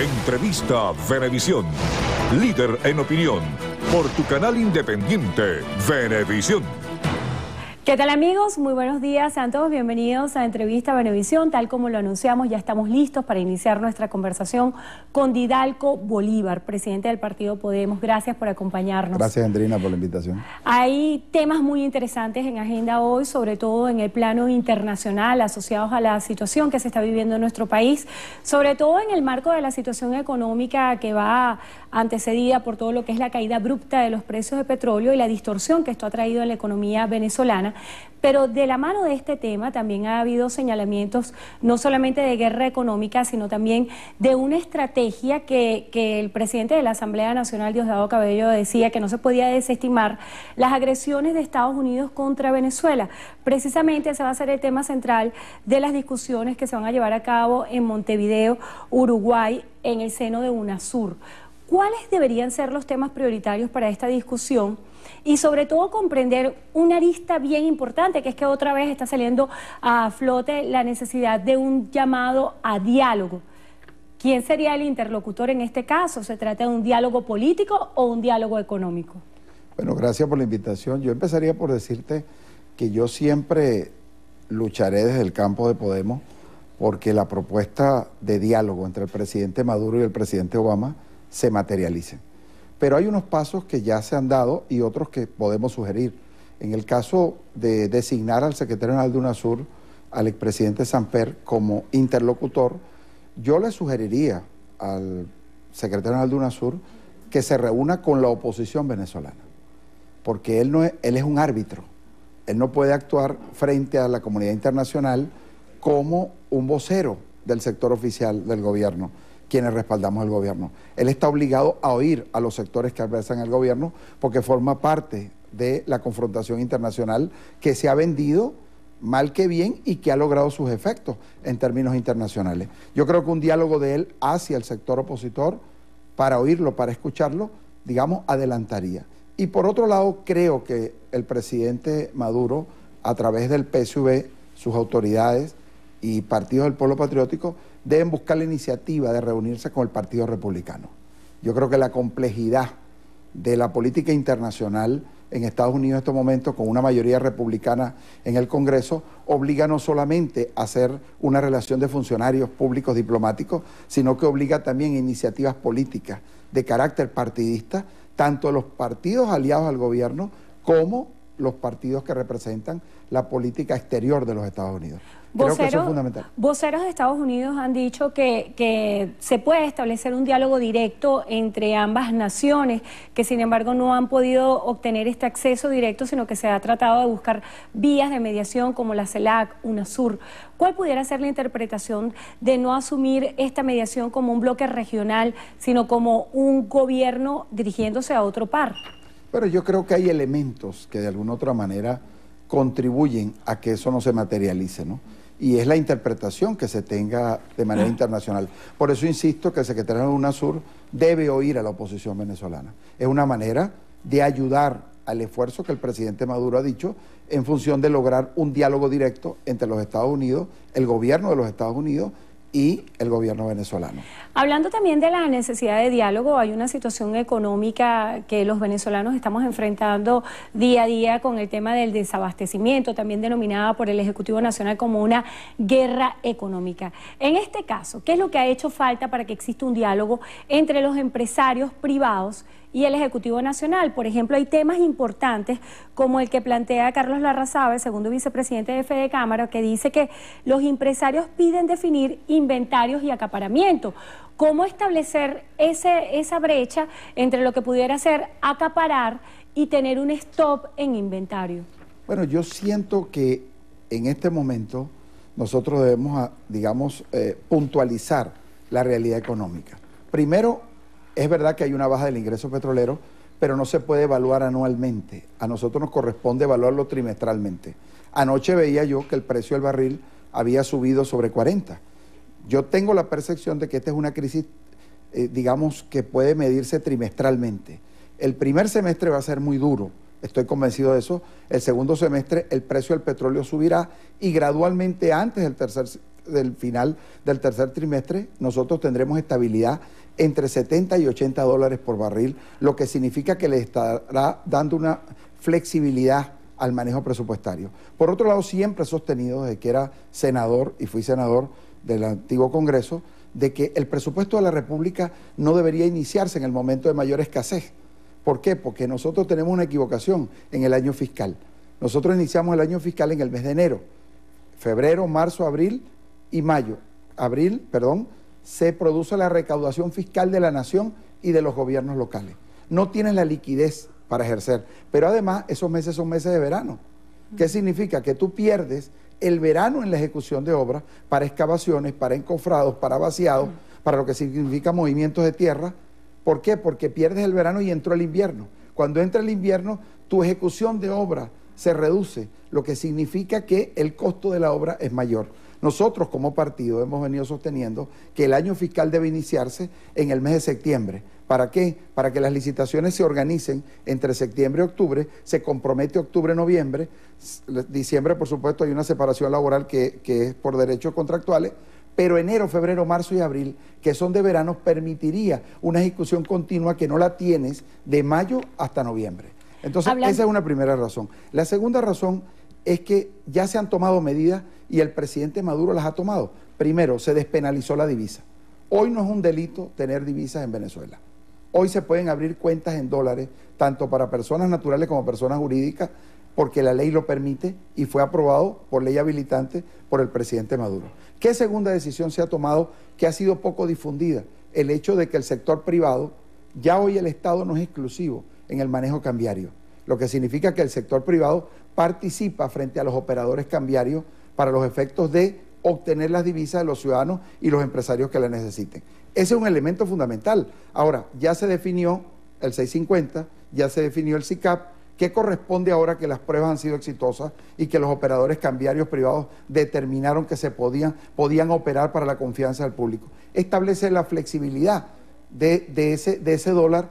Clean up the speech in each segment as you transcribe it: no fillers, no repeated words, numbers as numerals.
Entrevista Venevisión. Líder en opinión. Por tu canal independiente, Venevisión. ¿Qué tal, amigos? Muy buenos días, sean todos bienvenidos a Entrevista Venevisión. Tal como lo anunciamos, ya estamos listos para iniciar nuestra conversación con Didalco Bolívar, presidente del partido Podemos. Gracias por acompañarnos. Gracias, Andrina, por la invitación. Hay temas muy interesantes en agenda hoy, sobre todo en el plano internacional, asociados a la situación que se está viviendo en nuestro país, sobre todo en el marco de la situación económica que va antecedida por todo lo que es la caída abrupta de los precios de petróleo y la distorsión que esto ha traído en la economía venezolana. Pero de la mano de este tema también ha habido señalamientos no solamente de guerra económica, sino también de una estrategia que el presidente de la Asamblea Nacional, Diosdado Cabello, decía que no se podía desestimar las agresiones de Estados Unidos contra Venezuela. Precisamente ese va a ser el tema central de las discusiones que se van a llevar a cabo en Montevideo, Uruguay, en el seno de UNASUR. ¿Cuáles deberían ser los temas prioritarios para esta discusión? Y sobre todo comprender una arista bien importante, que es que otra vez está saliendo a flote la necesidad de un llamado a diálogo. ¿Quién sería el interlocutor en este caso? ¿Se trata de un diálogo político o un diálogo económico? Bueno, gracias por la invitación. Yo empezaría por decirte que yo siempre lucharé desde el campo de Podemos porque la propuesta de diálogo entre el presidente Maduro y el presidente Obama se materialicen. Pero hay unos pasos que ya se han dado y otros que podemos sugerir. En el caso de designar al secretario general de UNASUR, al expresidente Samper, como interlocutor, yo le sugeriría al secretario general de UNASUR que se reúna con la oposición venezolana, porque él es un árbitro. Él no puede actuar frente a la comunidad internacional como un vocero del sector oficial del gobierno, quienes respaldamos el gobierno. Él está obligado a oír a los sectores que adversan el gobierno porque forma parte de la confrontación internacional que se ha vendido mal que bien y que ha logrado sus efectos en términos internacionales. Yo creo que un diálogo de él hacia el sector opositor, para oírlo, para escucharlo, digamos, adelantaría. Y por otro lado, creo que el presidente Maduro, a través del PSV, sus autoridades y partidos del Pueblo Patriótico, deben buscar la iniciativa de reunirse con el Partido Republicano. Yo creo que la complejidad de la política internacional en Estados Unidos en estos momentos, con una mayoría republicana en el Congreso, obliga no solamente a hacer una relación de funcionarios públicos diplomáticos, sino que obliga también a iniciativas políticas de carácter partidista, tanto los partidos aliados al gobierno como los partidos que representan la política exterior de los Estados Unidos. Creo que eso es fundamental. Voceros de Estados Unidos han dicho que se puede establecer un diálogo directo entre ambas naciones, que sin embargo no han podido obtener este acceso directo, sino que se ha tratado de buscar vías de mediación como la CELAC, UNASUR. ¿Cuál pudiera ser la interpretación de no asumir esta mediación como un bloque regional, sino como un gobierno dirigiéndose a otro par? Pero yo creo que hay elementos que de alguna otra manera contribuyen a que eso no se materialice, ¿no? Y es la interpretación que se tenga de manera internacional. Por eso insisto que el secretario de UNASUR debe oír a la oposición venezolana. Es una manera de ayudar al esfuerzo que el presidente Maduro ha dicho en función de lograr un diálogo directo entre los Estados Unidos, el gobierno de los Estados Unidos y el gobierno venezolano. Hablando también de la necesidad de diálogo, hay una situación económica que los venezolanos estamos enfrentando día a día con el tema del desabastecimiento, también denominada por el Ejecutivo Nacional como una guerra económica. En este caso, ¿qué es lo que ha hecho falta para que exista un diálogo entre los empresarios privados y el Ejecutivo Nacional? Por ejemplo, hay temas importantes como el que plantea Carlos Larrazábal, segundo vicepresidente de Fede Cámara, que dice que los empresarios piden definir inventarios y acaparamiento. ¿Cómo establecer esa brecha entre lo que pudiera ser acaparar y tener un stop en inventario? Bueno, yo siento que en este momento nosotros debemos, digamos, puntualizar la realidad económica. Primero, es verdad que hay una baja del ingreso petrolero, pero no se puede evaluar anualmente. A nosotros nos corresponde evaluarlo trimestralmente. Anoche veía yo que el precio del barril había subido sobre 40. Yo tengo la percepción de que esta es una crisis, digamos, que puede medirse trimestralmente. El primer semestre va a ser muy duro, estoy convencido de eso. El segundo semestre el precio del petróleo subirá y gradualmente antes del tercer del final del tercer trimestre, nosotros tendremos estabilidad entre 70 y 80 dólares por barril, lo que significa que le estará dando una flexibilidad al manejo presupuestario. Por otro lado, siempre he sostenido desde que era senador y fui senador del antiguo Congreso, de que el presupuesto de la República no debería iniciarse en el momento de mayor escasez. ¿Por qué? Porque nosotros tenemos una equivocación en el año fiscal. Nosotros iniciamos el año fiscal en el mes de enero, febrero, marzo, abril y mayo. Se produce la recaudación fiscal de la nación y de los gobiernos locales. No tienen la liquidez para ejercer, pero además esos meses son meses de verano. ¿Qué significa? Que tú pierdes el verano en la ejecución de obras para excavaciones, para encofrados, para vaciados, para lo que significa movimientos de tierra. ¿Por qué? Porque pierdes el verano y entró el invierno. Cuando entra el invierno, tu ejecución de obra se reduce, lo que significa que el costo de la obra es mayor. Nosotros como partido hemos venido sosteniendo que el año fiscal debe iniciarse en el mes de septiembre. ¿Para qué? Para que las licitaciones se organicen entre septiembre y octubre, se compromete octubre-noviembre, diciembre por supuesto hay una separación laboral que es por derechos contractuales, pero enero, febrero, marzo y abril, que son de verano, permitiría una ejecución continua que no la tienes de mayo hasta noviembre. Entonces, esa es una primera razón. La segunda razón es que ya se han tomado medidas y el presidente Maduro las ha tomado. Primero, se despenalizó la divisa. Hoy no es un delito tener divisas en Venezuela. Hoy se pueden abrir cuentas en dólares, tanto para personas naturales como personas jurídicas, porque la ley lo permite y fue aprobado por ley habilitante por el presidente Maduro. ¿Qué segunda decisión se ha tomado que ha sido poco difundida? El hecho de que el sector privado, ya hoy el Estado no es exclusivo en el manejo cambiario, lo que significa que el sector privado participa frente a los operadores cambiarios para los efectos de obtener las divisas de los ciudadanos y los empresarios que la necesiten. Ese es un elemento fundamental. Ahora, ya se definió el 650, ya se definió el SICAP, ¿qué corresponde ahora que las pruebas han sido exitosas y que los operadores cambiarios privados determinaron que se podían operar para la confianza del público? Establece la flexibilidad de ese dólar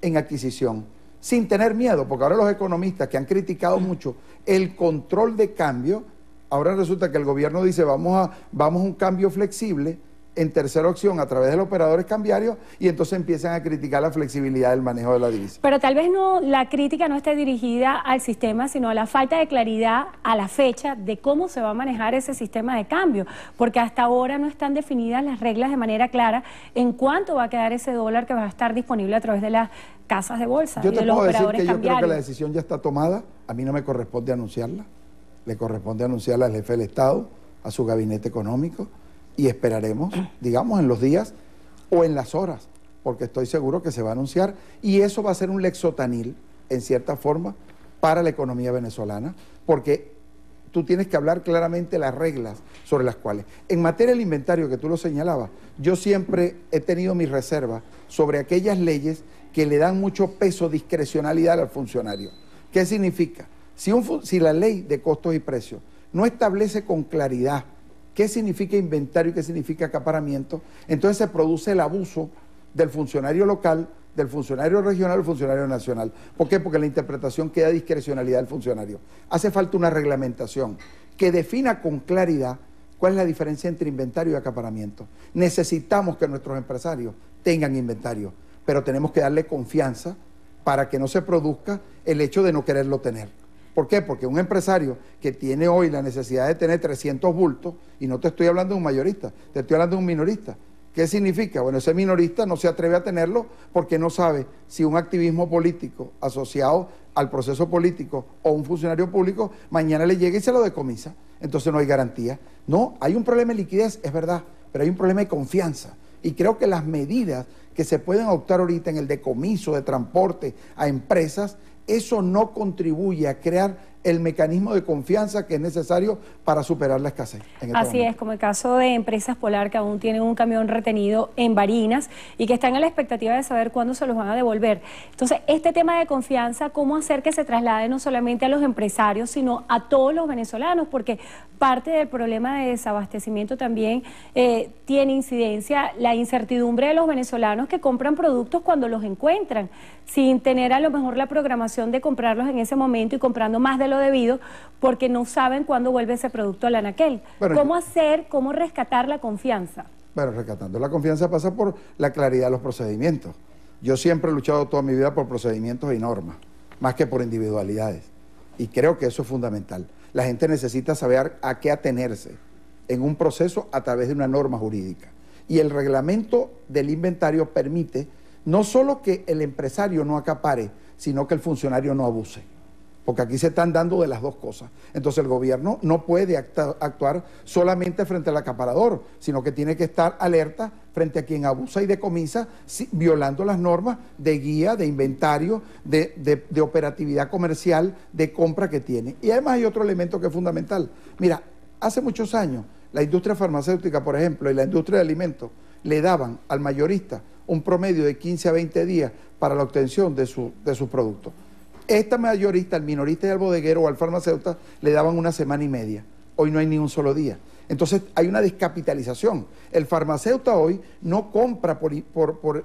en adquisición, sin tener miedo, porque ahora los economistas que han criticado mucho el control de cambio, ahora resulta que el gobierno dice vamos a un cambio flexible en tercera opción a través de los operadores cambiarios y entonces empiezan a criticar la flexibilidad del manejo de la divisa. Pero tal vez la crítica no esté dirigida al sistema, sino a la falta de claridad a la fecha de cómo se va a manejar ese sistema de cambio, porque hasta ahora no están definidas las reglas de manera clara en cuánto va a quedar ese dólar que va a estar disponible a través de las casas de bolsa y de los operadores cambiarios. Yo creo que la decisión ya está tomada, a mí no me corresponde anunciarla, le corresponde anunciarla al jefe del Estado, a su gabinete económico, y esperaremos, digamos, en los días o en las horas, porque estoy seguro que se va a anunciar, y eso va a ser un lexotanil, en cierta forma, para la economía venezolana, porque tú tienes que hablar claramente las reglas sobre las cuales. En materia del inventario, que tú lo señalabas, yo siempre he tenido mis reservas sobre aquellas leyes que le dan mucho peso, discrecionalidad al funcionario. ¿Qué significa? Si la ley de costos y precios no establece con claridad qué significa inventario y qué significa acaparamiento, entonces se produce el abuso del funcionario local, del funcionario regional, del funcionario nacional. ¿Por qué? Porque la interpretación queda a discrecionalidad del funcionario. Hace falta una reglamentación que defina con claridad cuál es la diferencia entre inventario y acaparamiento. Necesitamos que nuestros empresarios tengan inventario, pero tenemos que darle confianza para que no se produzca el hecho de no quererlo tener. ¿Por qué? Porque un empresario que tiene hoy la necesidad de tener 300 bultos, y no te estoy hablando de un mayorista, te estoy hablando de un minorista. ¿Qué significa? Bueno, ese minorista no se atreve a tenerlo porque no sabe si un activismo político asociado al proceso político o un funcionario público mañana le llega y se lo decomisa. Entonces no hay garantía. No, hay un problema de liquidez, es verdad, pero hay un problema de confianza. Y creo que las medidas que se pueden adoptar ahorita en el decomiso de transporte a empresas, eso no contribuye a crear el mecanismo de confianza que es necesario para superar la escasez. Así es, como el caso de Empresas Polar, que aún tienen un camión retenido en Barinas y que están a la expectativa de saber cuándo se los van a devolver. Entonces, este tema de confianza, ¿cómo hacer que se traslade no solamente a los empresarios, sino a todos los venezolanos? Porque parte del problema de desabastecimiento también tiene incidencia la incertidumbre de los venezolanos que compran productos cuando los encuentran, sin tener a lo mejor la programación de comprarlos en ese momento y comprando más de de lo debido porque no saben cuándo vuelve ese producto al anaquel. Bueno, ¿Cómo hacer, cómo rescatar la confianza? Bueno, rescatando la confianza pasa por la claridad de los procedimientos. Yo siempre he luchado toda mi vida por procedimientos y normas, más que por individualidades. Y creo que eso es fundamental. La gente necesita saber a qué atenerse en un proceso a través de una norma jurídica. Y el reglamento del inventario permite no solo que el empresario no acapare, sino que el funcionario no abuse. Porque aquí se están dando de las dos cosas. Entonces el gobierno no puede actuar solamente frente al acaparador, sino que tiene que estar alerta frente a quien abusa y decomisa, violando las normas de guía, de inventario, de operatividad comercial, de compra que tiene. Y además hay otro elemento que es fundamental. Mira, hace muchos años, la industria farmacéutica, por ejemplo, y la industria de alimentos, le daban al mayorista un promedio de 15 a 20 días para la obtención de sus productos. Esta mayorista, al minorista y al bodeguero o al farmacéutico le daban una semana y media. Hoy no hay ni un solo día. Entonces hay una descapitalización. El farmacéutico hoy no compra por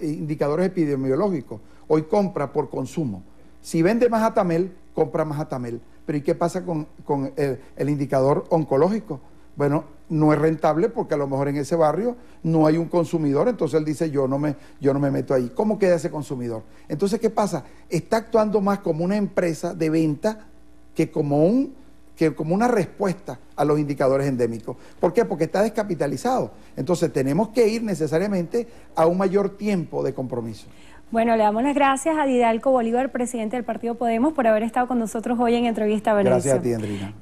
indicadores epidemiológicos, hoy compra por consumo. Si vende más Atamel, compra más Atamel. Pero ¿y qué pasa con el indicador oncológico? Bueno, no es rentable porque a lo mejor en ese barrio no hay un consumidor, entonces él dice yo no me meto ahí. ¿Cómo queda ese consumidor? Entonces, ¿qué pasa? Está actuando más como una empresa de venta que como una respuesta a los indicadores endémicos. ¿Por qué? Porque está descapitalizado. Entonces tenemos que ir necesariamente a un mayor tiempo de compromiso. Bueno, le damos las gracias a Didalco Bolívar, presidente del Partido Podemos, por haber estado con nosotros hoy en Entrevista Venevisión. Gracias a ti, Andrina.